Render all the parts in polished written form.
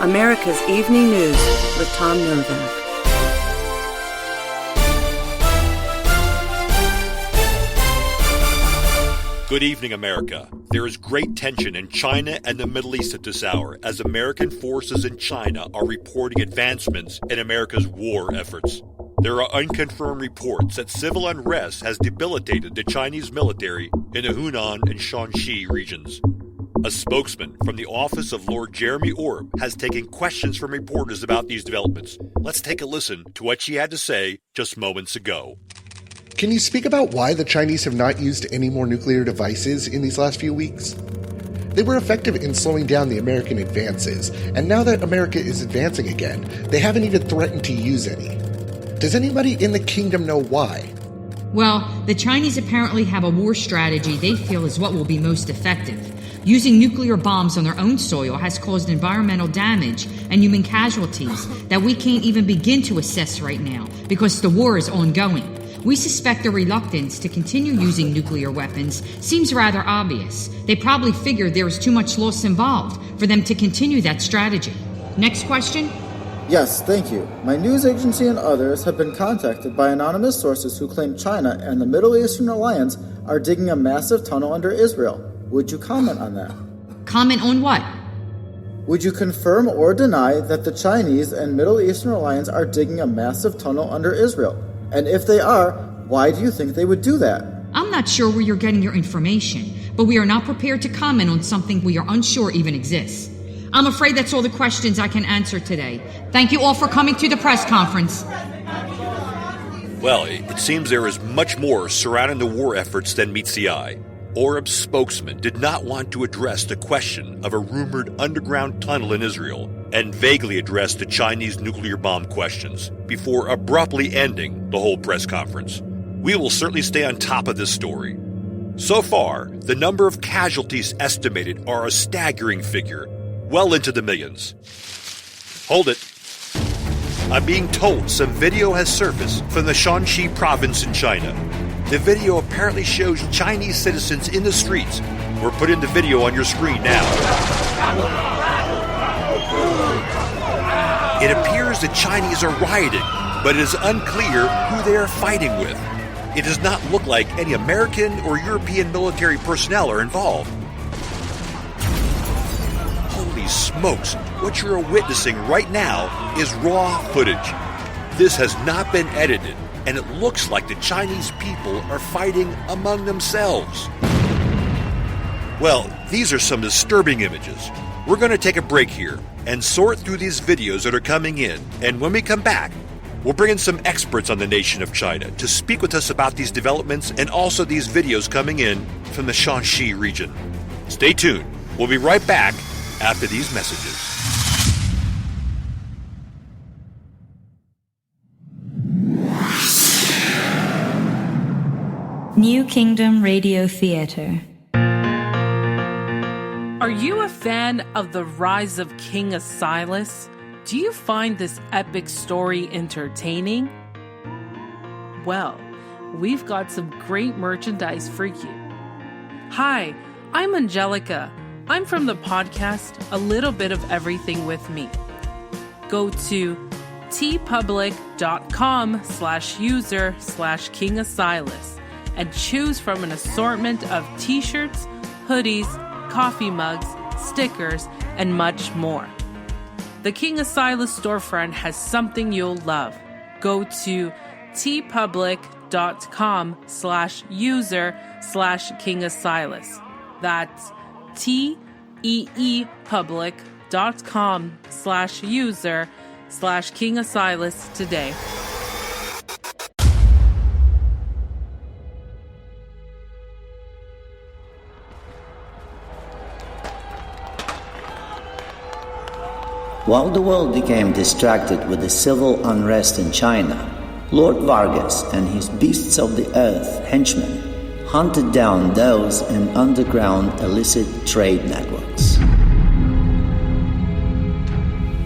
America's Evening News with Tom Novak. Good evening, America. There is great tension in China and the Middle East at this hour as American forces in China are reporting advancements in America's war efforts. There are unconfirmed reports that civil unrest has debilitated the Chinese military in the Hunan and Shanxi regions. A spokesman from the office of Lord Jeremy Orb has taken questions from reporters about these developments. Let's take a listen to what she had to say just moments ago. Can you speak about why the Chinese have not used any more nuclear devices in these last few weeks? They were effective in slowing down the American advances, and now that America is advancing again, they haven't even threatened to use any. Does anybody in the kingdom know why? Well, the Chinese apparently have a war strategy they feel is what will be most effective. Using nuclear bombs on their own soil has caused environmental damage and human casualties that we can't even begin to assess right now because the war is ongoing. We suspect their reluctance to continue using nuclear weapons seems rather obvious. They probably figured there was too much loss involved for them to continue that strategy. Next question? Yes, thank you. My news agency and others have been contacted by anonymous sources who claim China and the Middle Eastern Alliance are digging a massive tunnel under Israel. Would you comment on that? Comment on what? Would you confirm or deny that the Chinese and Middle Eastern Alliance are digging a massive tunnel under Israel? And if they are, why do you think they would do that? I'm not sure where you're getting your information, but we are not prepared to comment on something we are unsure even exists. I'm afraid that's all the questions I can answer today. Thank you all for coming to the press conference. Well, it seems there is much more surrounding the war efforts than meets the eye. Orb's spokesman did not want to address the question of a rumored underground tunnel in Israel and vaguely addressed the Chinese nuclear bomb questions before abruptly ending the whole press conference. We will certainly stay on top of this story. So far, the number of casualties estimated are a staggering figure, well into the millions. Hold it. I'm being told some video has surfaced from the Shanxi province in China. The video apparently shows Chinese citizens in the streets. We're putting the video on your screen now. It appears the Chinese are rioting, but it is unclear who they are fighting with. It does not look like any American or European military personnel are involved. Holy smokes, what you're witnessing right now is raw footage. This has not been edited, and it looks like the Chinese people are fighting among themselves. Well, these are some disturbing images. We're going to take a break here and sort through these videos that are coming in, and when we come back, we'll bring in some experts on the nation of China to speak with us about these developments and also these videos coming in from the Shanxi region. Stay tuned. We'll be right back after these messages. New Kingdom Radio Theater. Are you a fan of the rise of King Asilas? Do you find this epic story entertaining? Well, we've got some great merchandise for you. Hi, I'm Angelica. I'm from the podcast A Little Bit of Everything with Me. Go to tpublic.com/user/King Asilas and choose from an assortment of t-shirts, hoodies, coffee mugs, stickers, and much more. The King Asilas storefront has something you'll love. Go to tpublic.com/user/King Asilas. That's teepublic.com/user/King Asilas today. While the world became distracted with the civil unrest in China, Lord Vargas and his beasts of the earth henchmen hunted down those in underground illicit trade networks.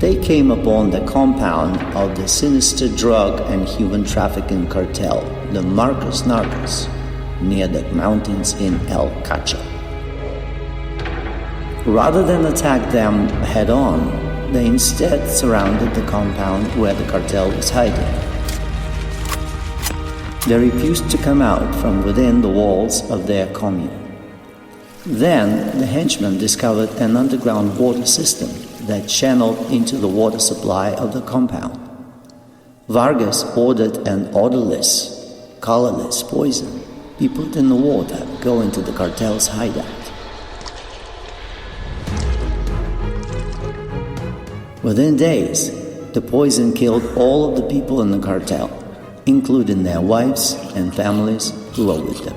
They came upon the compound of the sinister drug and human trafficking cartel, the Marcos Narcos, near the mountains in El Cacho. Rather than attack them head-on, they instead surrounded the compound where the cartel was hiding. They refused to come out from within the walls of their commune. Then the henchmen discovered an underground water system that channeled into the water supply of the compound. Vargas ordered an odorless, colorless poison be put in the water go into the cartel's hideout. Within days, the poison killed all of the people in the cartel, including their wives and families who were with them.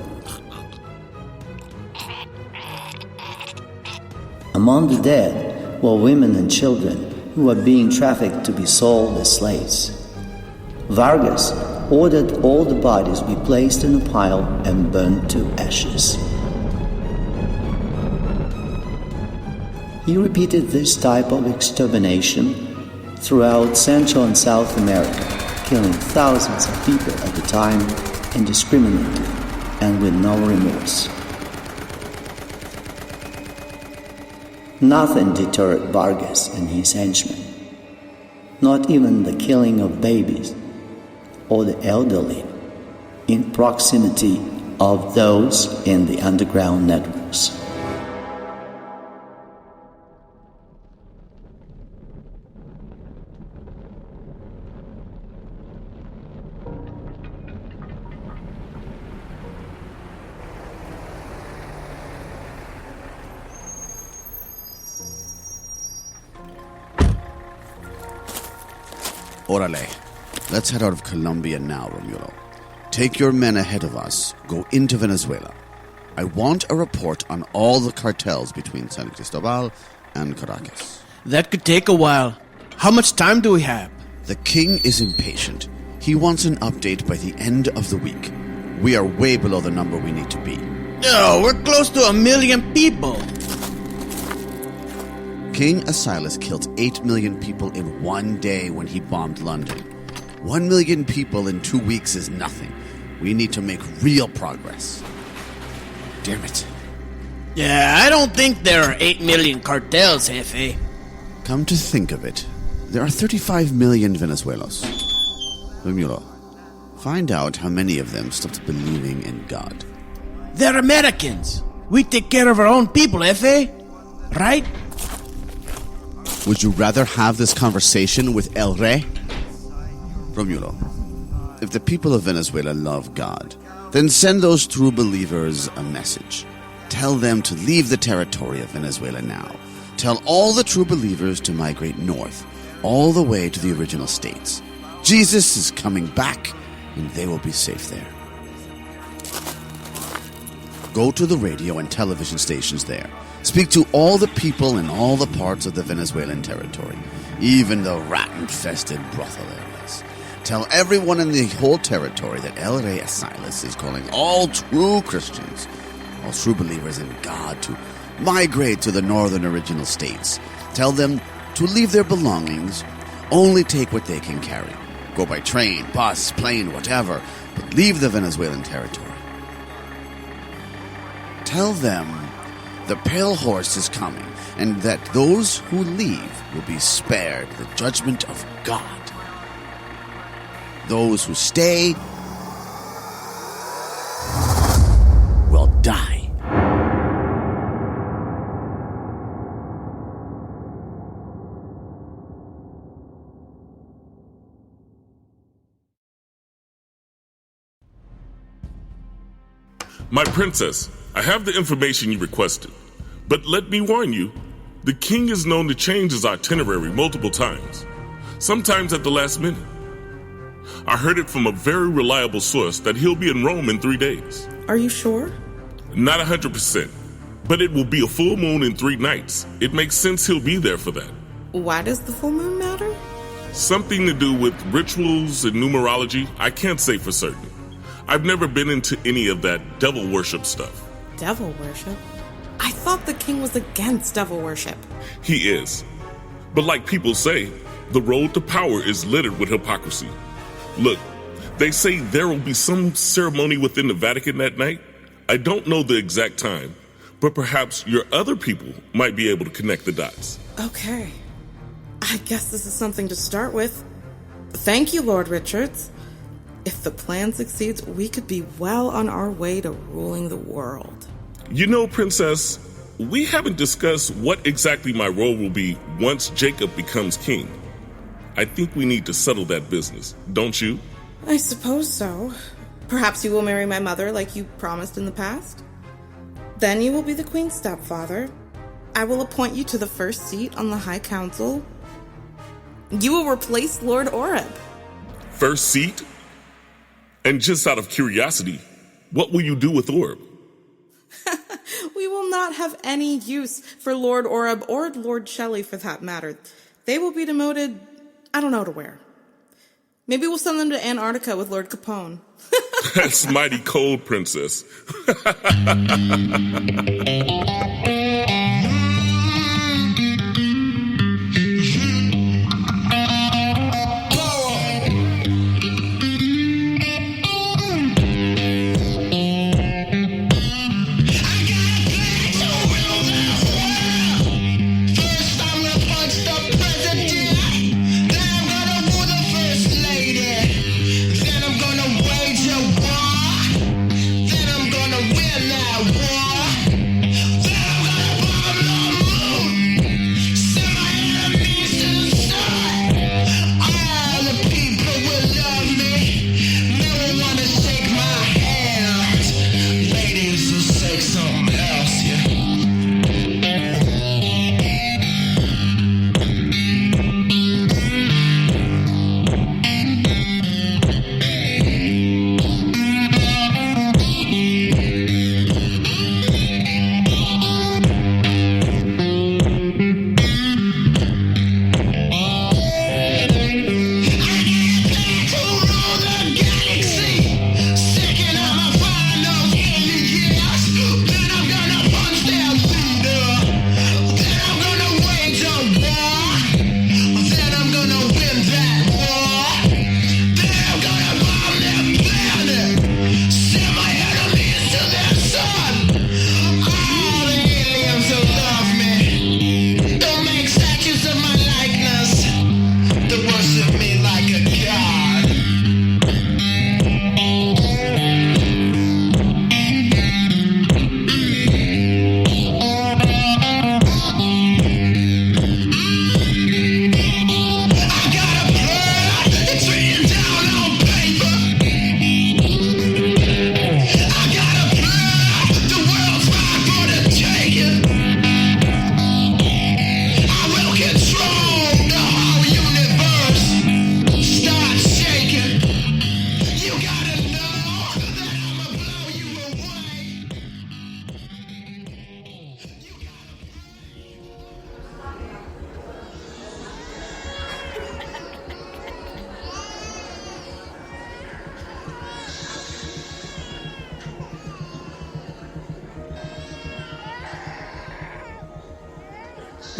Among the dead were women and children who were being trafficked to be sold as slaves. Vargas ordered all the bodies be placed in a pile and burned to ashes. He repeated this type of extermination throughout Central and South America, killing thousands of people at a time indiscriminately and with no remorse. Nothing deterred Vargas and his henchmen, not even the killing of babies or the elderly in proximity of those in the underground networks. Orale. Let's head out of Colombia now, Romulo. Take your men ahead of us. Go into Venezuela. I want a report on all the cartels between San Cristobal and Caracas. That could take a while. How much time do we have? The king is impatient. He wants an update by the end of the week. We are way below the number we need to be. No, we're close to 1 million people. King Asilas killed 8 million people in one day when he bombed London. 1 million people in 2 weeks is nothing. We need to make real progress. Damn it. Yeah, I don't think there are 8 million cartels, Jefe. Come to think of it, there are 35 million Venezuelos. Romulo, find out how many of them stopped believing in God. They're Americans. We take care of our own people, Jefe. Right? Would you rather have this conversation with El Rey? Romulo, if the people of Venezuela love God, then send those true believers a message. Tell them to leave the territory of Venezuela now. Tell all the true believers to migrate north, all the way to the original states. Jesus is coming back, and they will be safe there. Go to the radio and television stations there. Speak to all the people in all the parts of the Venezuelan territory, even the rat-infested brothel areas. Tell everyone in the whole territory that El Rey Asilas is calling all true Christians, all true believers in God, to migrate to the northern original states. Tell them to leave their belongings, only take what they can carry. Go by train, bus, plane, whatever, but leave the Venezuelan territory. Tell them the pale horse is coming, and that those who leave will be spared the judgment of God. Those who stay will die. My princess, I have the information you requested. But let me warn you, the king is known to change his itinerary multiple times, sometimes at the last minute. I heard it from a very reliable source that he'll be in Rome in 3 days. Are you sure? Not 100%, but it will be a full moon in 3 nights. It makes sense he'll be there for that. Why does the full moon matter? Something to do with rituals and numerology, I can't say for certain. I've never been into any of that devil worship stuff. Devil worship? I thought the king was against devil worship. He is. But like people say, the road to power is littered with hypocrisy. Look, they say there will be some ceremony within the Vatican that night. I don't know the exact time, but perhaps your other people might be able to connect the dots. Okay. I guess this is something to start with. Thank you, Lord Richards. If the plan succeeds, we could be well on our way to ruling the world. You know, Princess, we haven't discussed what exactly my role will be once Jacob becomes king. I think we need to settle that business, don't you? I suppose so. Perhaps you will marry my mother like you promised in the past? Then you will be the Queen's stepfather. I will appoint you to the first seat on the High Council. You will replace Lord Oreb. First seat? And just out of curiosity, what will you do with Oreb? We will not have any use for Lord Oreb or Lord Shelley for that matter. They will be demoted, I don't know to where. Maybe we'll send them to Antarctica with Lord Capone. That's mighty cold, Princess.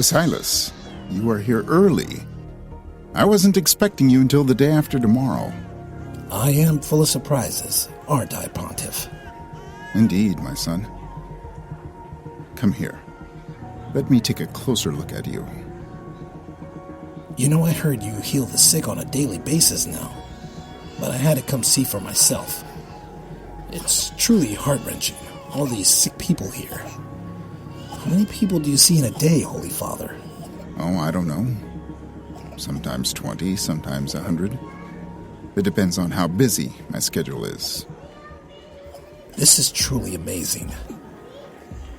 Silas, you are here early. I wasn't expecting you until the day after tomorrow. I am full of surprises, aren't I, Pontiff? Indeed, my son. Come here. Let me take a closer look at you. You know, I heard you heal the sick on a daily basis now, but I had to come see for myself. It's truly heart-wrenching, all these sick people here. How many people do you see in a day, Holy Father? Oh, I don't know. Sometimes 20, sometimes 100. It depends on how busy my schedule is. This is truly amazing.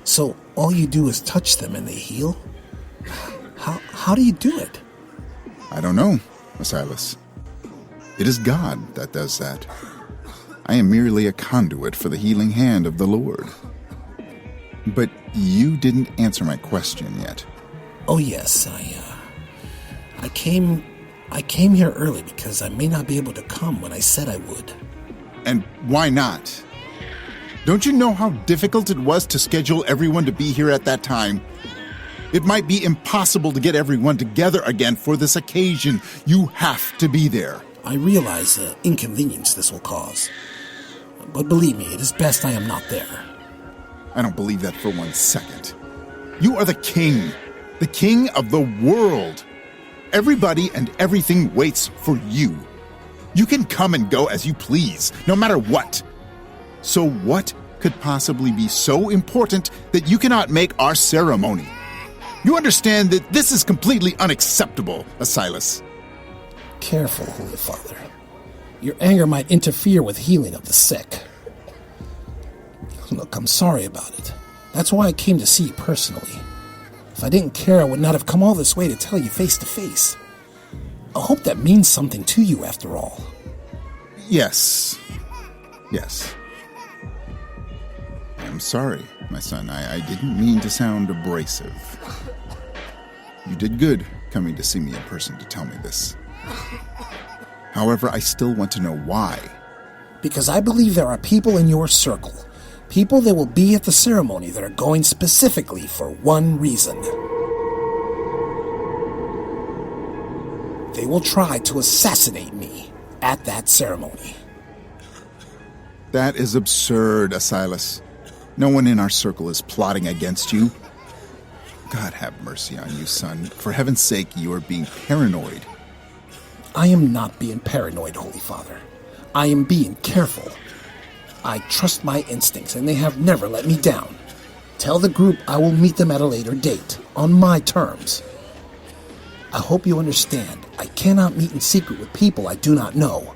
So, all you do is touch them and they heal? How do you do it? I don't know, Silas. It is God that does that. I am merely a conduit for the healing hand of the Lord. But you didn't answer my question yet. Oh yes, I came here early because I may not be able to come when I said I would. And why not? Don't you know how difficult it was to schedule everyone to be here at that time? It might be impossible to get everyone together again for this occasion. You have to be there. I realize the inconvenience this will cause. But believe me, it is best I am not there. I don't believe that for 1 second. You are the king of the world. everybody and everything waits for you. You can come and go as you please, no matter what. So what could possibly be so important that you cannot make our ceremony? You understand that this is completely unacceptable, Asilas. Careful, Holy Father. Your anger might interfere with healing of the sick. Look, I'm sorry about it. That's why I came to see you personally. If I didn't care, I would not have come all this way to tell you face to face. I hope that means something to you after all. Yes. I'm sorry, my son. I didn't mean to sound abrasive. You did good coming to see me in person to tell me this. However, I still want to know why. Because I believe there are people in your circle, people that will be at the ceremony that are going specifically for one reason. They will try to assassinate me at that ceremony. That is absurd, Asilas. No one in our circle is plotting against you. God have mercy on you, son. For heaven's sake, you are being paranoid. I am not being paranoid, Holy Father. I am being careful. I trust my instincts, and they have never let me down. Tell the group I will meet them at a later date, on my terms. I hope you understand, I cannot meet in secret with people I do not know.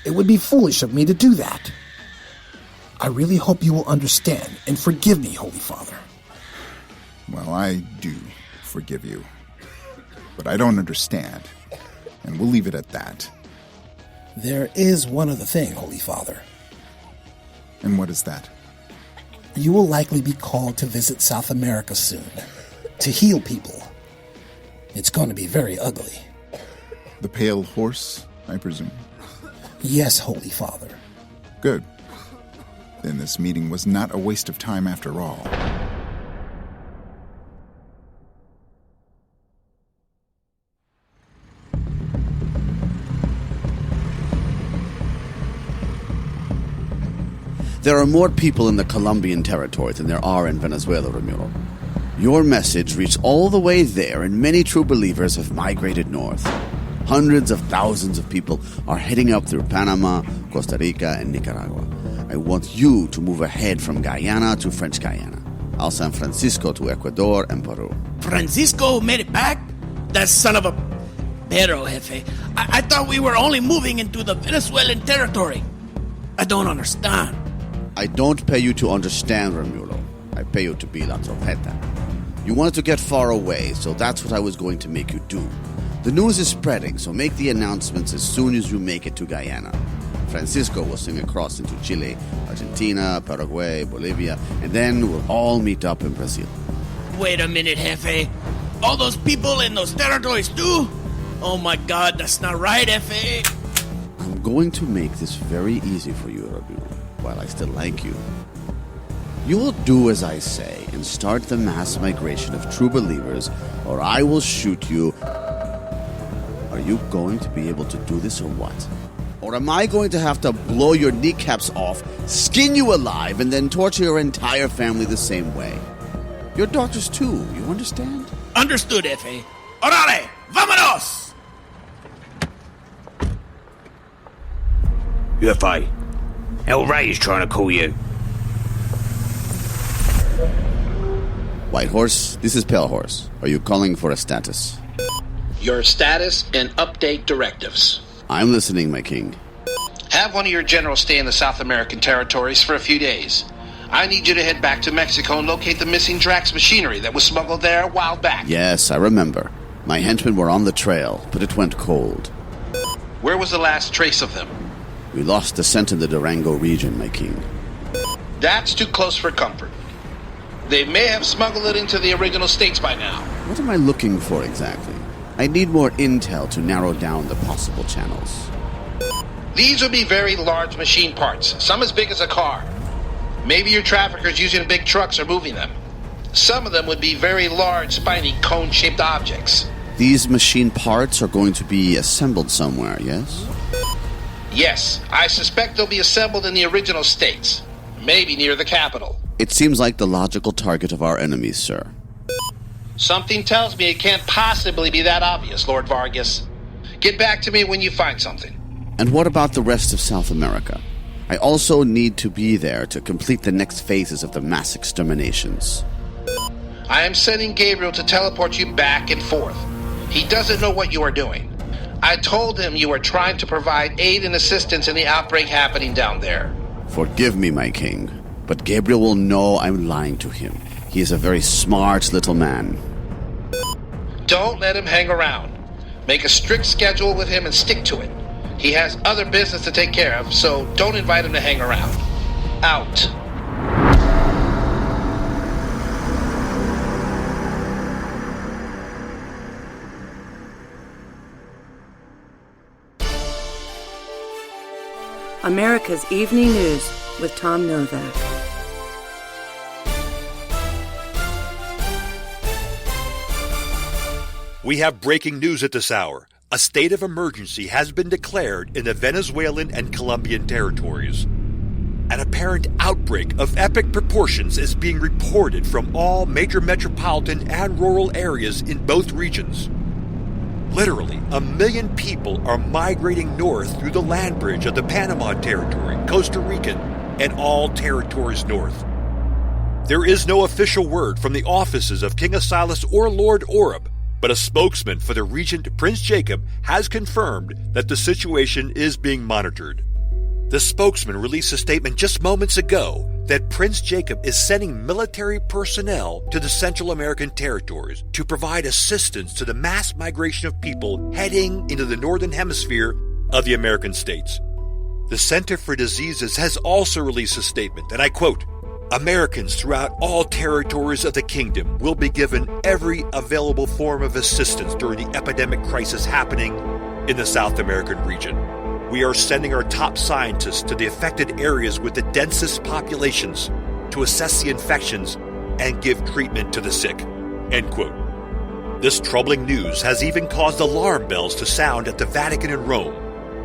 It would be foolish of me to do that. I really hope you will understand and forgive me, Holy Father. Well, I do forgive you. But I don't understand, and we'll leave it at that. There is one other thing, Holy Father. And what is that? You will likely be called to visit South America soon, to heal people. It's going to be very ugly. The pale horse, I presume? Yes, Holy Father. Good. Then this meeting was not a waste of time after all. There are more people in the Colombian territory than there are in Venezuela, Romulo. Your message reached all the way there, and many true believers have migrated north. Hundreds of thousands of people are heading up through Panama, Costa Rica, and Nicaragua. I want you to move ahead from Guyana to French Guyana, Al San Francisco to Ecuador and Peru. Francisco made it back? That son of a... Pero, Jefe, I thought we were only moving into the Venezuelan territory. I don't understand. I don't pay you to understand, Romulo. I pay you to be La Tropeta. You wanted to get far away, so that's what I was going to make you do. The news is spreading, so make the announcements as soon as you make it to Guyana. Francisco will swing across into Chile, Argentina, Paraguay, Bolivia, and then we'll all meet up in Brazil. Wait a minute, Jefe. All those people in those territories too? Oh my God, that's not right, Jefe. I'm going to make this very easy for you, Romulo, while I still like you. You will do as I say and start the mass migration of true believers, or I will shoot you. Are you going to be able to do this or what? Or am I going to have to blow your kneecaps off, skin you alive, and then torture your entire family the same way? Your daughters too, you understand? Understood, Jefe. Orale, vámonos! UFI, El Rey is trying to call you. White Horse, this is Pale Horse. Are you calling for a status? Your status and update directives. I'm listening, my king. Have one of your generals stay in the South American territories for a few days. I need you to head back to Mexico and locate the missing Drax machinery that was smuggled there a while back. Yes, I remember. My henchmen were on the trail, but it went cold. Where was the last trace of them? We lost the scent in the Durango region, my king. That's too close for comfort. They may have smuggled it into the original states by now. What am I looking for exactly? I need more intel to narrow down the possible channels. These would be very large machine parts, some as big as a car. Maybe your traffickers using big trucks are moving them. Some of them would be very large, spiny, cone-shaped objects. These machine parts are going to be assembled somewhere, yes? Yes, I suspect they'll be assembled in the original states. Maybe near the capital. It seems like the logical target of our enemies, sir. Something tells me it can't possibly be that obvious, Lord Vargas. Get back to me when you find something. And what about the rest of South America? I also need to be there to complete the next phases of the mass exterminations. I am sending Gabriel to teleport you back and forth. He doesn't know what you are doing. I told him you were trying to provide aid and assistance in the outbreak happening down there. Forgive me, my king, but Gabriel will know I'm lying to him. He is a very smart little man. Don't let him hang around. Make a strict schedule with him and stick to it. He has other business to take care of, so don't invite him to hang around. Out. America's Evening News with Tom Novak. We have breaking news at this hour. A state of emergency has been declared in the Venezuelan and Colombian territories. An apparent outbreak of epic proportions is being reported from all major metropolitan and rural areas in both regions. Literally, 1 million people are migrating north through the land bridge of the Panama Territory, Costa Rican, and all territories north. There is no official word from the offices of King Asilas or Lord Oreb, but a spokesman for the regent, Prince Jacob, has confirmed that the situation is being monitored. The spokesman released a statement just moments ago that Prince Jacob is sending military personnel to the Central American territories to provide assistance to the mass migration of people heading into the northern hemisphere of the American states. The Center for Diseases has also released a statement, and I quote, "Americans throughout all territories of the kingdom will be given every available form of assistance during the epidemic crisis happening in the South American region. We are sending our top scientists to the affected areas with the densest populations to assess the infections and give treatment to the sick." End quote. This troubling news has even caused alarm bells to sound at the Vatican in Rome,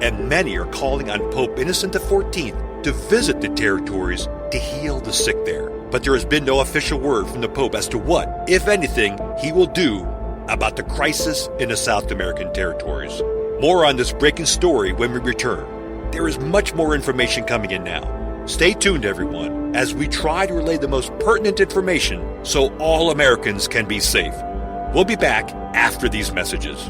and many are calling on Pope Innocent XIV to visit the territories to heal the sick there. But there has been no official word from the Pope as to what, if anything, he will do about the crisis in the South American territories. More on this breaking story when we return. There is much more information coming in now. Stay tuned, everyone, as we try to relay the most pertinent information so all Americans can be safe. We'll be back after these messages.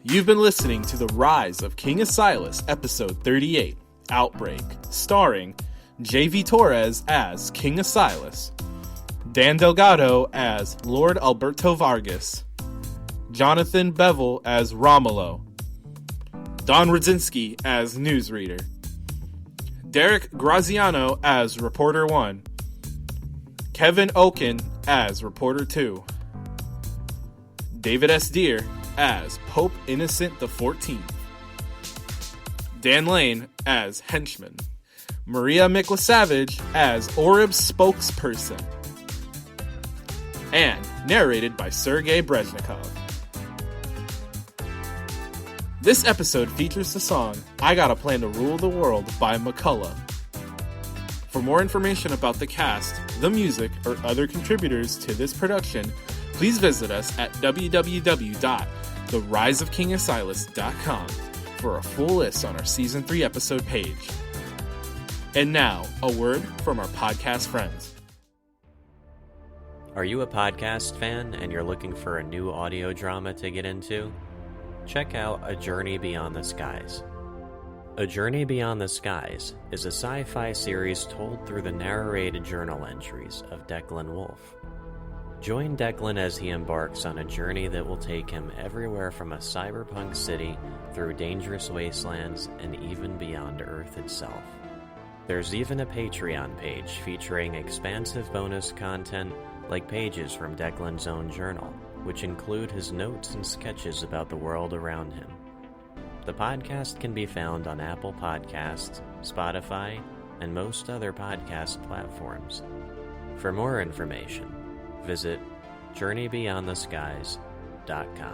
You've been listening to The Rise of King Asilas, Episode 38, Outbreak, starring J.V. Torres as King Asilas, Dan Delgado as Lord Alberto Vargas, Jonathan Bevel as Romulo, Don Rudzinski as Newsreader, Derek Graziano as Reporter 1, Kevin Oken as Reporter 2, David S. Deere as Pope Innocent XIV, Dan Lane as Henchman, Maria Miklasavage as Oreb's spokesperson, and narrated by Sergei Brezhnikov. This episode features the song I Got a Plan to Rule the World by McCullough. For more information about the cast, the music, or other contributors to this production, please visit us at www.theriseofkingasilas.com for a full list on our Season 3 episode page. And now, a word from our podcast friends. Are you a podcast fan and you're looking for a new audio drama to get into? Check out A Journey Beyond the Skies. A Journey Beyond the Skies is a sci-fi series told through the narrated journal entries of Declan Wolfe. Join Declan as he embarks on a journey that will take him everywhere from a cyberpunk city through dangerous wastelands and even beyond Earth itself. There's even a Patreon page featuring expansive bonus content like pages from Declan's own journal, which include his notes and sketches about the world around him. The podcast can be found on Apple Podcasts, Spotify, and most other podcast platforms. For more information, visit JourneyBeyondTheSkies.com.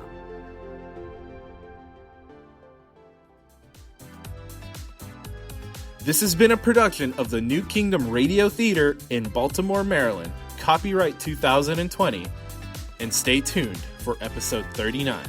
This has been a production of the New Kingdom Radio Theater in Baltimore, Maryland. Copyright 2020. And stay tuned for episode 39.